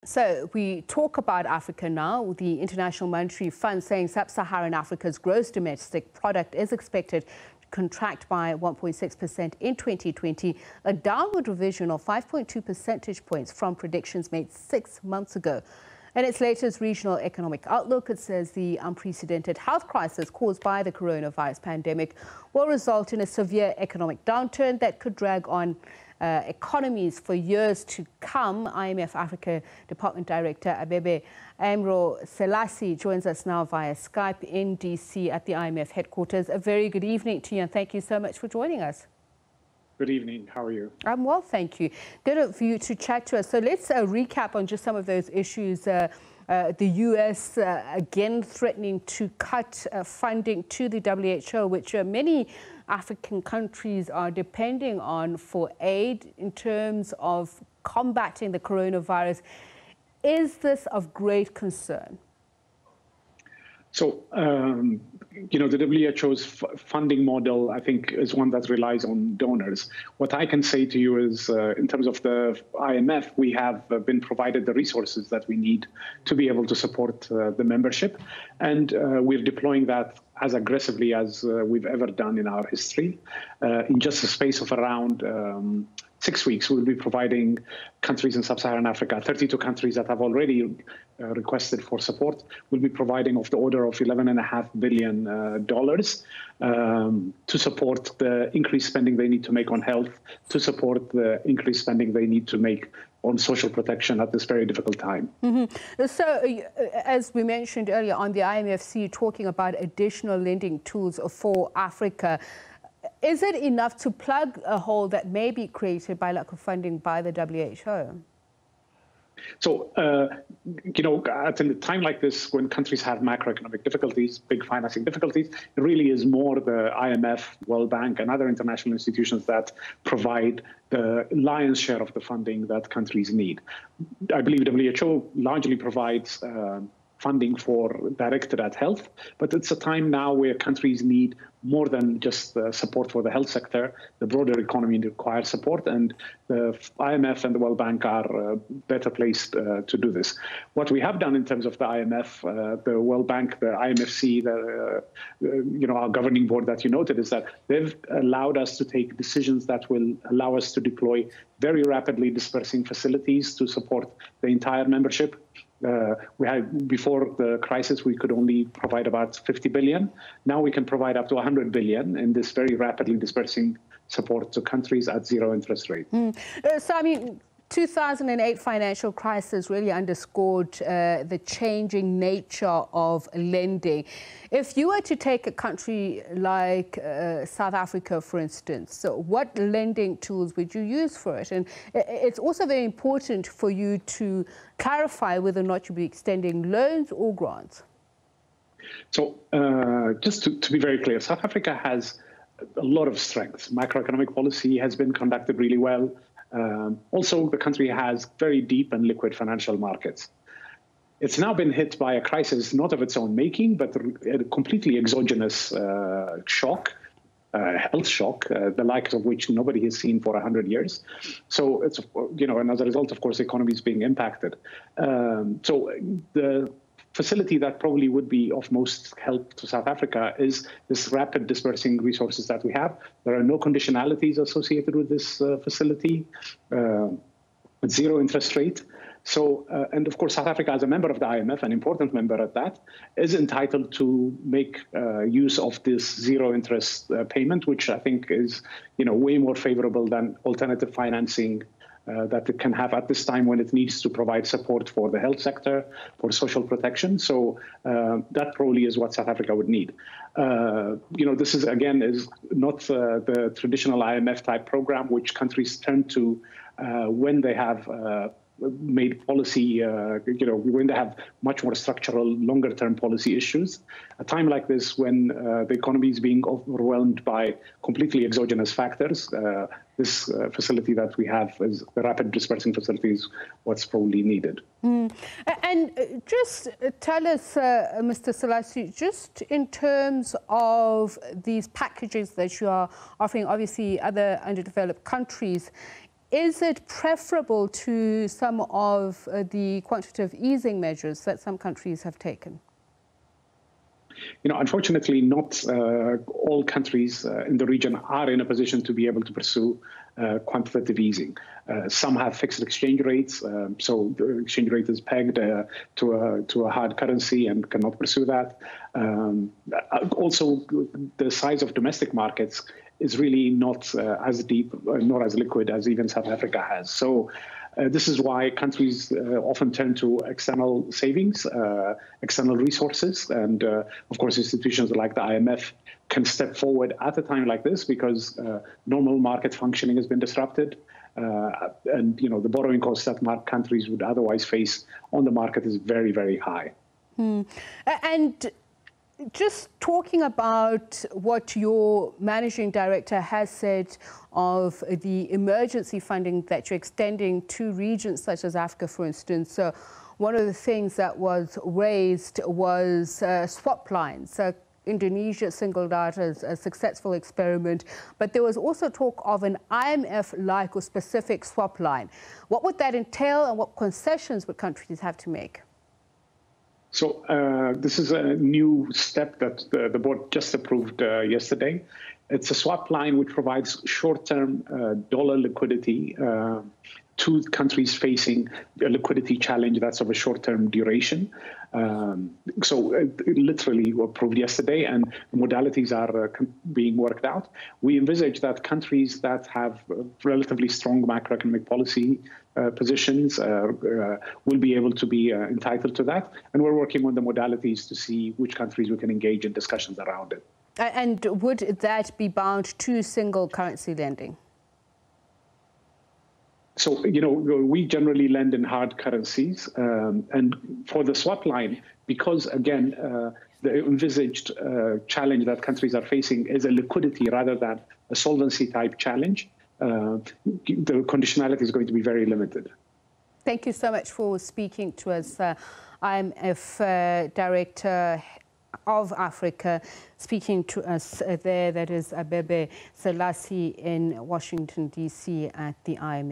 So we talk about Africa now. The International Monetary Fund saying Sub-Saharan Africa's gross domestic product is expected to contract by 1.6% in 2020, a downward revision of 5.2 percentage points from predictions made 6 months ago. In its latest regional economic outlook, it says the unprecedented health crisis caused by the coronavirus pandemic will result in a severe economic downturn that could drag on economies for years to come. IMF Africa Department Director Abebe Aemro Selassie joins us now via Skype in DC at the IMF headquarters. A very good evening to you, and thank you so much for joining us. Good evening. How are you? I'm well, thank you. Good of you to chat to us. So let's recap on just some of those issues. The US again threatening to cut funding to the WHO, which many African countries are depending on for aid in terms of combating the coronavirus. Is this of great concern? So, the WHO's funding model, I think, is one that relies on donors. What I can say to you is, in terms of the IMF, we have been provided the resources that we need to be able to support the membership. And we're deploying that as aggressively as we've ever done in our history. In just a space of around 6 weeks, we'll be providing countries in Sub-Saharan Africa, 32 countries that have already requested for support. We'll be providing of the order of $11.5 billion to support the increased spending they need to make on health, to support the increased spending they need to make on social protection at this very difficult time. Mm-hmm. So, as we mentioned earlier on, the IMFC talking about additional lending tools for Africa. Is it enough to plug a hole that may be created by lack of funding by the WHO? So, at a time like this, when countries have macroeconomic difficulties, big financing difficulties, it really is more the IMF, World Bank, and other international institutions that provide the lion's share of the funding that countries need. I believe WHO largely provides funding directed at health, but it's a time now where countries need more than just support for the health sector. The broader economy requires support, and the IMF and the World Bank are better placed to do this. What we have done in terms of the IMF, the World Bank, the IMFC, our governing board that you noted, is that they've allowed us to take decisions that will allow us to deploy very rapidly dispersing facilities to support the entire membership. Before the crisis, we could only provide about 50 billion. Now we can provide up to 100 billion in this very rapidly dispersing support to countries at zero interest rate. So, I mean, 2008 financial crisis really underscored the changing nature of lending. If you were to take a country like South Africa, for instance, so what lending tools would you use for it? And it's also very important for you to clarify whether or not you'll be extending loans or grants. So just to be very clear, South Africa has a lot of strengths. Macroeconomic policy has been conducted really well. Also, the country has very deep and liquid financial markets. It's now been hit by a crisis not of its own making, but a completely exogenous shock, health shock, the likes of which nobody has seen for 100 years. So it's, and as a result, of course, the economy is being impacted. So the facility that probably would be of most help to South Africa is this rapid dispersing resources that we have. There are no conditionalities associated with this facility, zero interest rate. So, and of course, South Africa, as a member of the IMF, an important member at that, is entitled to make use of this zero interest payment, which I think is, way more favorable than alternative financing that it can have at this time when it needs to provide support for the health sector, for social protection. So that probably is what South Africa would need. This is, again, is not the traditional IMF type program, which countries turn to when they have made policy, when they have much more structural, longer-term policy issues. A time like this, when the economy is being overwhelmed by completely exogenous factors, this facility that we have, is the rapid dispersing facility, is what's probably needed. And just tell us, Mr. Selassie, just in terms of these packages that you are offering, obviously other underdeveloped countries, Is it preferable to some of the quantitative easing measures that some countries have taken? Unfortunately, not all countries in the region are in a position to be able to pursue quantitative easing. Some have fixed exchange rates, so the exchange rate is pegged to a hard currency and cannot pursue that. Also, the size of domestic markets is really not as deep, nor as liquid as even South Africa has. So this is why countries often turn to external savings, external resources, and of course institutions like the IMF can step forward at a time like this because normal market functioning has been disrupted, and the borrowing costs that countries would otherwise face on the market is very, very high. And just talking about what your managing director has said of the emergency funding that you're extending to regions such as Africa, for instance. So one of the things that was raised was swap lines. Indonesia singled out as a successful experiment, but there was also talk of an IMF-like or specific swap line. What would that entail, and what concessions would countries have to make? So this is a new step that the board just approved yesterday. It's a swap line which provides short-term dollar liquidity to countries facing a liquidity challenge that's of a short-term duration. Literally approved yesterday, and modalities are being worked out. We envisage that countries that have relatively strong macroeconomic policy positions will be able to be entitled to that. And we're working on the modalities to see which countries we can engage in discussions around it. And would that be bound to single currency lending? So, we generally lend in hard currencies. And for the swap line, because, again, the envisaged challenge that countries are facing is a liquidity rather than a solvency type challenge, the conditionality is going to be very limited. Thank you so much for speaking to us, IMF Director of Africa, speaking to us there. That is Abebe Selassie in Washington, D.C. at the IMF.